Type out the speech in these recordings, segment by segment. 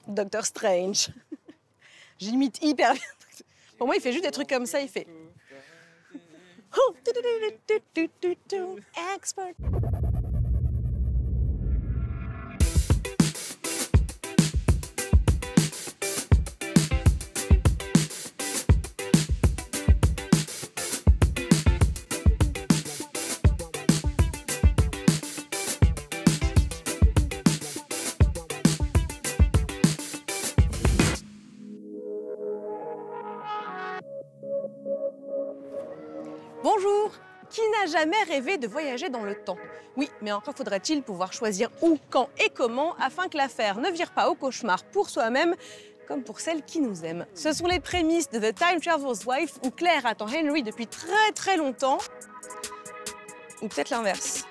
Doctor Strange. J'imite hyper bien. Pour moi, il fait juste des trucs comme ça, il fait... Expert. Bonjour! Qui n'a jamais rêvé de voyager dans le temps? Oui, mais encore faudrait-il pouvoir choisir où, quand et comment afin que l'affaire ne vire pas au cauchemar pour soi-même comme pour celle qui nous aime. Ce sont les prémices de The Time Traveler's Wife où Claire attend Henry depuis très longtemps. Ou peut-être l'inverse.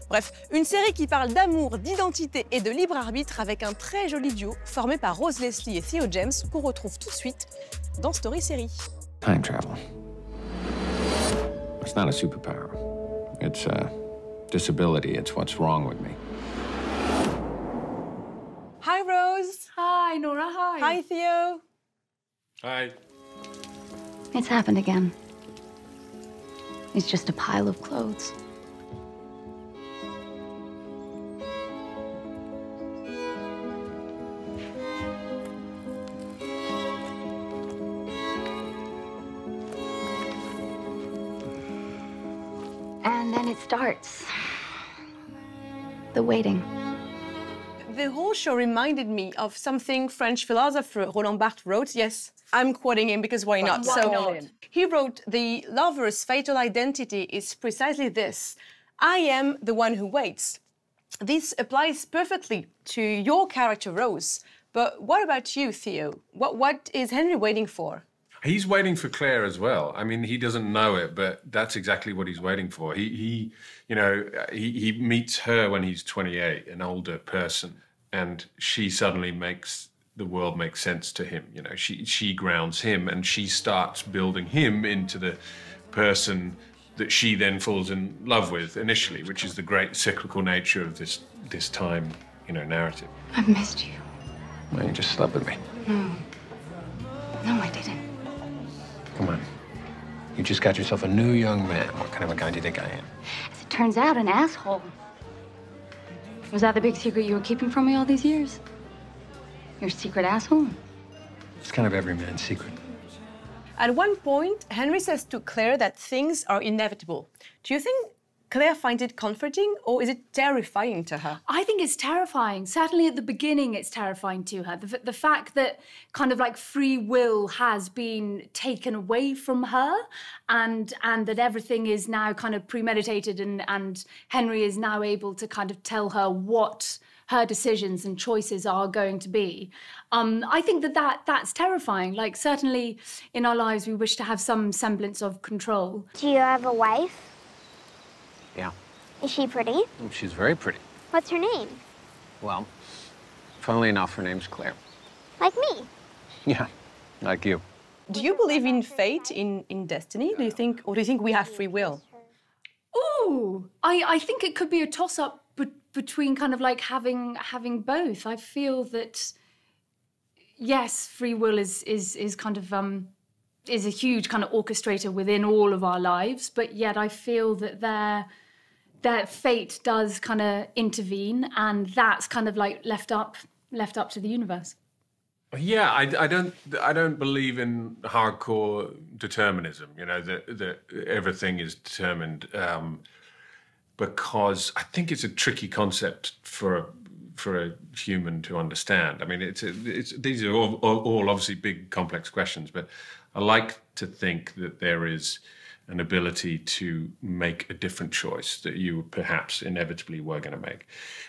Bref, une série qui parle d'amour, d'identité et de libre arbitre avec un très joli duo formé par Rose Leslie et Theo James qu'on retrouve tout de suite dans Story Série. Time travel. It's not a superpower. It's a disability. It's what's wrong with me. Hi, Rose. Hi, Nora. Hi. Hi, Theo. Hi. It's happened again. It's just a pile of clothes. And then it starts. The waiting. The whole show reminded me of something French philosopher Roland Barthes wrote. Yes, I'm quoting him because why not? Why not? He wrote, the lover's fatal identity is precisely this. I am the one who waits. This applies perfectly to your character, Rose. But what about you, Theo? What is Henry waiting for? He's waiting for Claire as well. I mean, he doesn't know it, but that's exactly what he's waiting for. He meets her when he's 28, an older person, and she suddenly makes the world make sense to him. You know, she grounds him, and she starts building him into the person that she then falls in love with initially, which is the great cyclical nature of this time, narrative. I've missed you. Well, you just slept with me. No, I didn't. Come on. You just got yourself a new young man. What kind of a guy do you think I am? As it turns out, an asshole. Was that the big secret you were keeping from me all these years? Your secret asshole? It's kind of every man's secret. At one point, Henry says to Claire that things are inevitable. Do you think Claire finds it comforting, or is it terrifying to her? I think it's terrifying. Certainly at the beginning, it's terrifying to her. The fact that kind of like free will has been taken away from her and that everything is now kind of premeditated and Henry is now able to kind of tell her what her decisions and choices are going to be. I think that's terrifying. Like, certainly in our lives, we wish to have some semblance of control. Do you have a wife? Yeah. Is she pretty? She's very pretty. What's her name? Well, funnily enough, her name's Claire. Like me? Yeah, like you. Do you believe in fate, in destiny? Do you think we have free will? Ooh, I think it could be a toss-up between kind of like having both. I feel that, yes, free will is kind of is a huge kind of orchestrator within all of our lives, but yet I feel that their fate does kind of intervene, and that's kind of like left up to the universe. Yeah, I don't believe in hardcore determinism. That everything is determined, because I think it's a tricky concept for a human to understand. I mean, these are all obviously big, complex questions, but I like to think that there is an ability to make a different choice that you perhaps inevitably were going to make.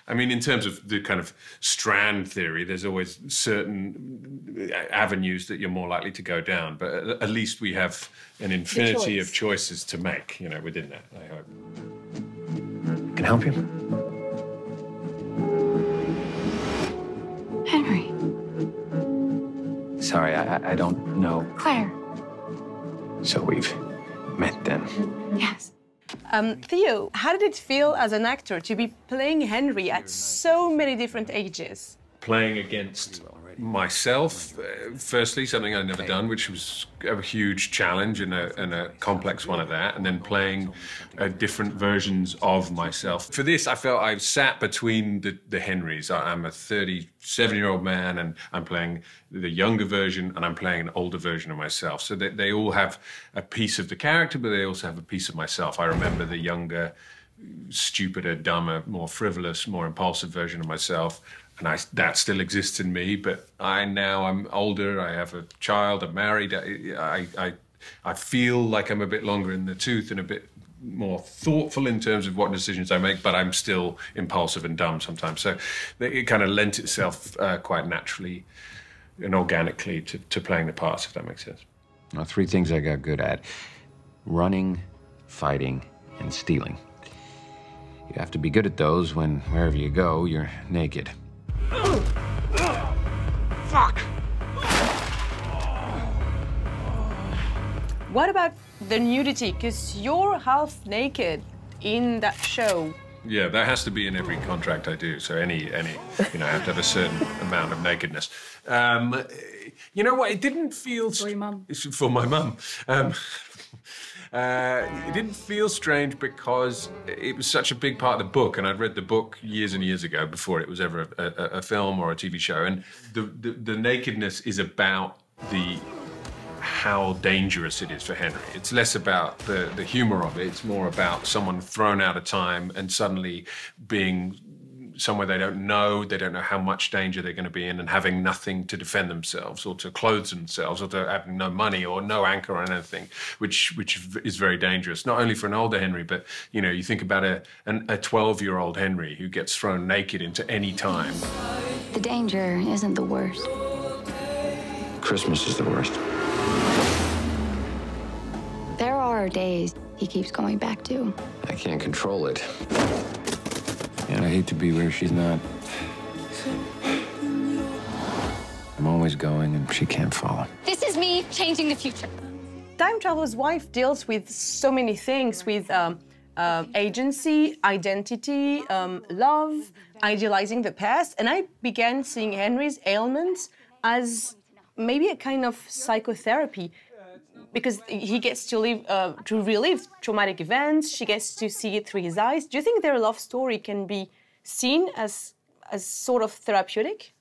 I mean, in terms of the kind of strand theory, there's always certain avenues that you're more likely to go down, but at least we have an infinity of choices to make, within that, I hope. Can I help you? Henry. Sorry, I don't know. Claire. So we've met then. Yes. Theo, how did it feel as an actor to be playing Henry at so many different ages? playing against myself, firstly, something I'd never done, which was a huge challenge and a complex one at that, and then playing different versions of myself. For this, I felt I sat between the Henrys. I'm a 37-year-old man, and I'm playing the younger version, and I'm playing an older version of myself. So they all have a piece of the character, but they also have a piece of myself. I remember the younger, stupider, dumber, more frivolous, more impulsive version of myself. And that still exists in me, but I'm older, I have a child, I'm married, I feel like I'm a bit longer in the tooth and a bit more thoughtful in terms of what decisions I make, but I'm still impulsive and dumb sometimes. So it kind of lent itself quite naturally and organically to playing the parts, if that makes sense. Now, 3 things I got good at: running, fighting, and stealing. You have to be good at those when, wherever you go, you're naked. Fuck! What about the nudity? Because you're half naked in that show. Yeah, that has to be in every contract I do. So any, I have to have a certain amount of nakedness. You know what? It didn't feel For your mum. It's for my mum. It didn't feel strange because it was such a big part of the book, and I'd read the book years and years ago before it was ever a film or a TV show. And the nakedness is about how dangerous it is for Henry. It's less about the humor of it. It's more about someone thrown out of time and suddenly being somewhere they don't know how much danger they're going to be in, and having nothing to defend themselves or to clothe themselves or to having no money or no anchor or anything, which is very dangerous, not only for an older Henry, but, you think about a 12-year-old Henry who gets thrown naked into any time. The danger isn't the worst. Christmas is the worst. There are days he keeps going back to. I can't control it. And I hate to be where she's not. I'm always going, and she can't follow. This is me changing the future. Time Traveler's Wife deals with so many things, with agency, identity, love, idealizing the past. And I began seeing Henry's ailments as maybe a kind of psychotherapy, because he gets to relive traumatic events. She gets to see it through his eyes. Do you think their love story can be seen as sort of therapeutic?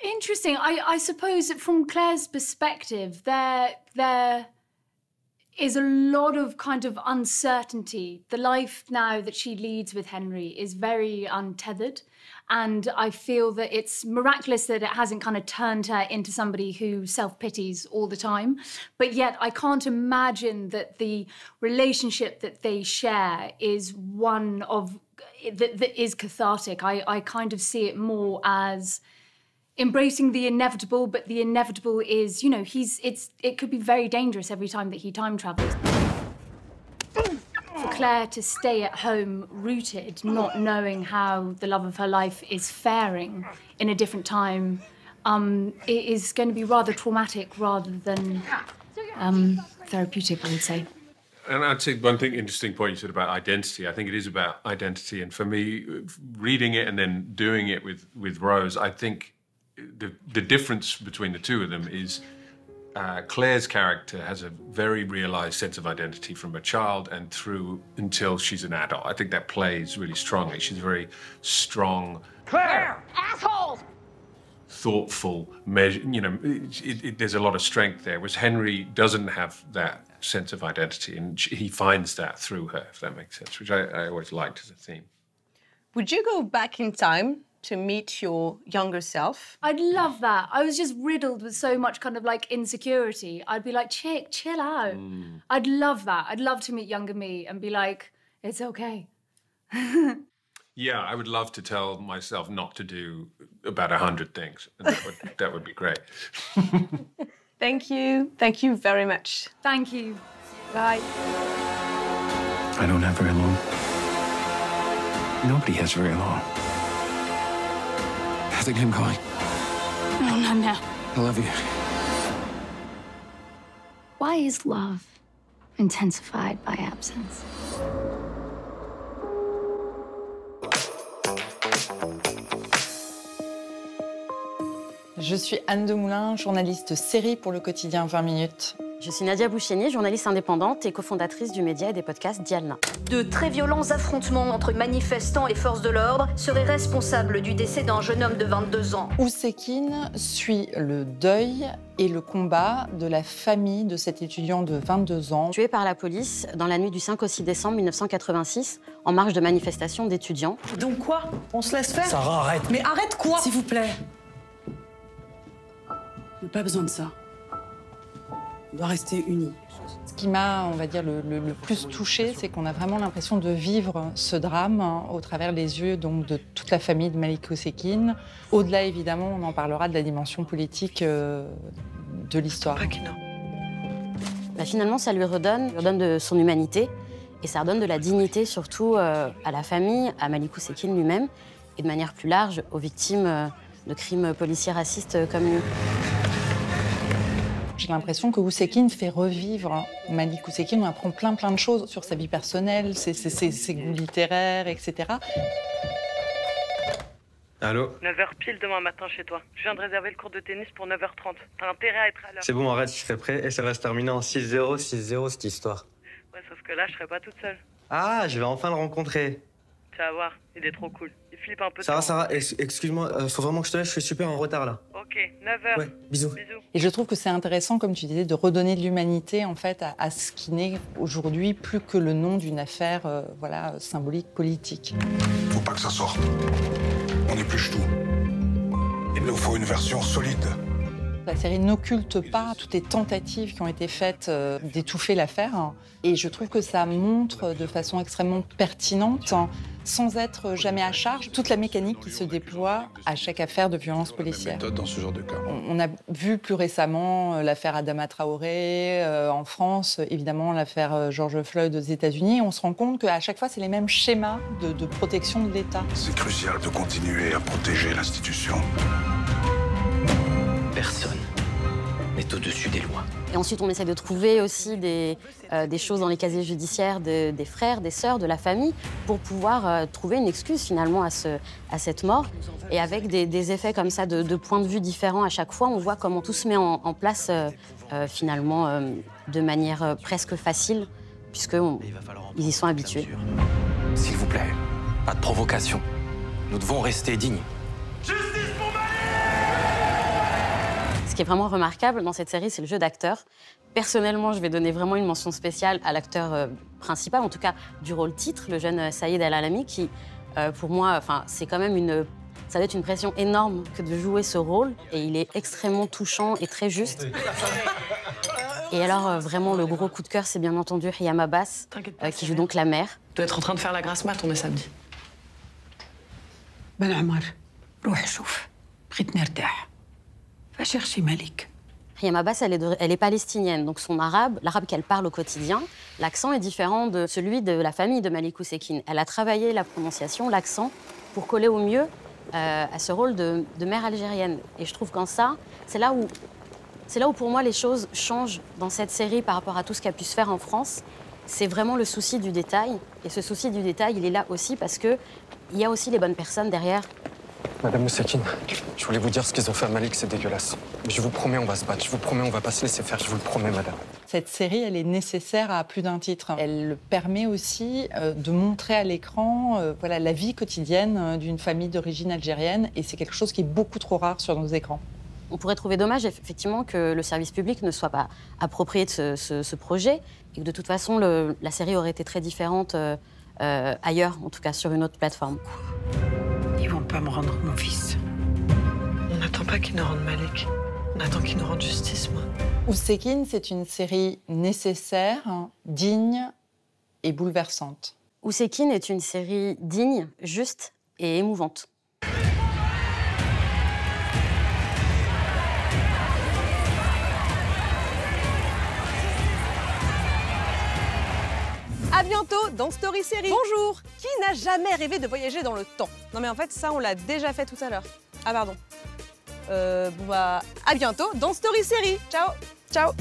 Interesting. I suppose that from Claire's perspective, there is a lot of kind of uncertainty. The life now that she leads with Henry is very untethered. And I feel that it's miraculous that it hasn't kind of turned her into somebody who self-pities all the time. But yet I can't imagine that the relationship that they share is one of that is cathartic. I kind of see it more as embracing the inevitable, but the inevitable is, it could be very dangerous every time that he time travels. For Claire to stay at home rooted, not knowing how the love of her life is faring in a different time, it is going to be rather traumatic rather than therapeutic, I would say. And I'd say one thing, interesting point you said about identity. I think it is about identity. And for me, reading it and then doing it with Rose, I think the difference between the two of them is Claire's character has a very realized sense of identity from a child and through until she's an adult. I think that plays really strongly. She's very strong. Claire! Asshole! Thoughtful, there's a lot of strength there, whereas Henry doesn't have that sense of identity, and he finds that through her, if that makes sense, which I always liked as a theme. Would you go back in time to meet your younger self? I'd love that. I was just riddled with so much kind of like insecurity. I'd be like, chick, chill out. I'd love that. I'd love to meet younger me and be like, it's okay. Yeah, I would love to tell myself not to do about 100 things. That would be great. Thank you. Thank you very much. Thank you. Bye. I don't have very long. Nobody has very long. I think I'm going. No, not now. I love you. Why is love intensified by absence? Je suis Anne Demoulin, journaliste série pour le quotidien 20 minutes. Je suis Nadia Boucheni, journaliste indépendante et cofondatrice du média et des podcasts Dialna. De très violents affrontements entre manifestants et forces de l'ordre seraient responsables du décès d'un jeune homme de 22 ans. Ousekine suit le deuil et le combat de la famille de cet étudiant de 22 ans. Tué par la police dans la nuit du 5 au 6 décembre 1986, en marge de manifestations d'étudiants. Donc quoi? On se laisse faire? Sarah, arrête. Mais arrête quoi? S'il vous plaît. On n'a pas besoin de ça. On doit rester unis. Ce qui m'a, on va dire, le plus touchée, c'est qu'on a vraiment l'impression de vivre ce drame au travers les yeux donc, de toute la famille de Malik Ousekine. Au-delà, évidemment, on en parlera de la dimension politique de l'histoire. Finalement, ça lui redonne de son humanité et ça redonne de la dignité, surtout à la famille, à Malik Ousekine lui-même et de manière plus large aux victimes de crimes policiers racistes comme lui. J'ai l'impression que Ousekine fait revivre Malik Ousekine. On apprend plein de choses sur sa vie personnelle, ses goûts littéraires, etc. Allô? 9h pile demain matin chez toi. Je viens de réserver le cours de tennis pour 9h30. T'as intérêt à être à l'heure. C'est bon, arrête, je serai prêt et ça va se terminer en 6-0, 6-0 cette histoire. Ouais, sauf que là, je serai pas toute seule. Ah, je vais enfin le rencontrer. Tu vas voir, il est trop cool. Il flippe un peu. Sarah, excuse-moi, faut vraiment que je te laisse, je suis super en retard là. Ok, 9h. Ouais, bisous. Et je trouve que c'est intéressant, comme tu disais, de redonner de l'humanité en fait à ce qui n'est aujourd'hui plus que le nom d'une affaire voilà, symbolique politique. Faut pas que ça sorte. On épluche tout. Il nous faut une version solide. La série n'occulte pas toutes les tentatives qui ont été faites d'étouffer l'affaire. Et je trouve que ça montre de façon extrêmement pertinente, sans être jamais à charge, toute la mécanique qui se déploie à chaque affaire de violence policière. Dans ce genre de cas. On a vu plus récemment l'affaire Adama Traoré en France, évidemment l'affaire George Floyd aux États-Unis. On se rend compte qu'à chaque fois, c'est les mêmes schémas de protection de l'État. C'est crucial de continuer à protéger l'institution. Personne n'est au-dessus des lois. Et ensuite, on essaie de trouver aussi des choses dans les casiers judiciaires des frères, des sœurs, de la famille, pour pouvoir trouver une excuse finalement à cette mort. Et avec des effets comme ça de points de vue différents à chaque fois, on voit comment tout se met en place finalement de manière presque facile, puisqu'ils y sont habitués. S'il vous plaît, pas de provocation. Nous devons rester dignes. Ce qui est vraiment remarquable dans cette série, c'est le jeu d'acteurs. Personnellement, je vais donner vraiment une mention spéciale à l'acteur principal, en tout cas du rôle titre, le jeune Saïd El-Alami, qui, pour moi, c'est quand même ça doit être une pression énorme que de jouer ce rôle, et il est extrêmement touchant et très juste. Et alors, vraiment, le gros coup de cœur, c'est bien entendu Hiam Abbas, qui joue donc la mère. Tu dois être en train de faire la grasse mat, on est samedi. Ben Omar, روح شوف. بغيت نرتاح. Va chercher Malik. Hiam Abbas, elle est palestinienne, donc l'arabe qu'elle parle au quotidien, l'accent est différent de celui de la famille de Malik Ousekine. Elle a travaillé la prononciation, l'accent, pour coller au mieux à ce rôle de mère algérienne. Et je trouve qu'en ça, c'est là où pour moi les choses changent dans cette série par rapport à tout ce qui a pu se faire en France. C'est vraiment le souci du détail. Et ce souci du détail, il est là aussi parce qu'il y a aussi les bonnes personnes derrière. Madame Ousekine, je voulais vous dire ce qu'ils ont fait à Malik, c'est dégueulasse. Mais je vous promets, on va se battre. Je vous promets, on va pas se laisser faire. Je vous le promets, madame. Cette série, elle est nécessaire à plus d'un titre. Elle permet aussi de montrer à l'écran voilà, la vie quotidienne d'une famille d'origine algérienne. Et c'est quelque chose qui est beaucoup trop rare sur nos écrans. On pourrait trouver dommage, effectivement, que le service public ne soit pas approprié de ce projet. Et que de toute façon, la série aurait été très différente ailleurs, en tout cas sur une autre plateforme. Ils vont pas me rendre mon fils. On n'attend pas qu'ils nous rendent Malik. On attend qu'ils nous rendent justice, moi. Ousekine, c'est une série nécessaire, digne et bouleversante. Ousekine est une série digne, juste et émouvante. À bientôt dans Story Série. Bonjour. Qui n'a jamais rêvé de voyager dans le temps? Non mais en fait ça on l'a déjà fait tout à l'heure. Ah pardon. À bientôt dans Story Série. Ciao. Ciao.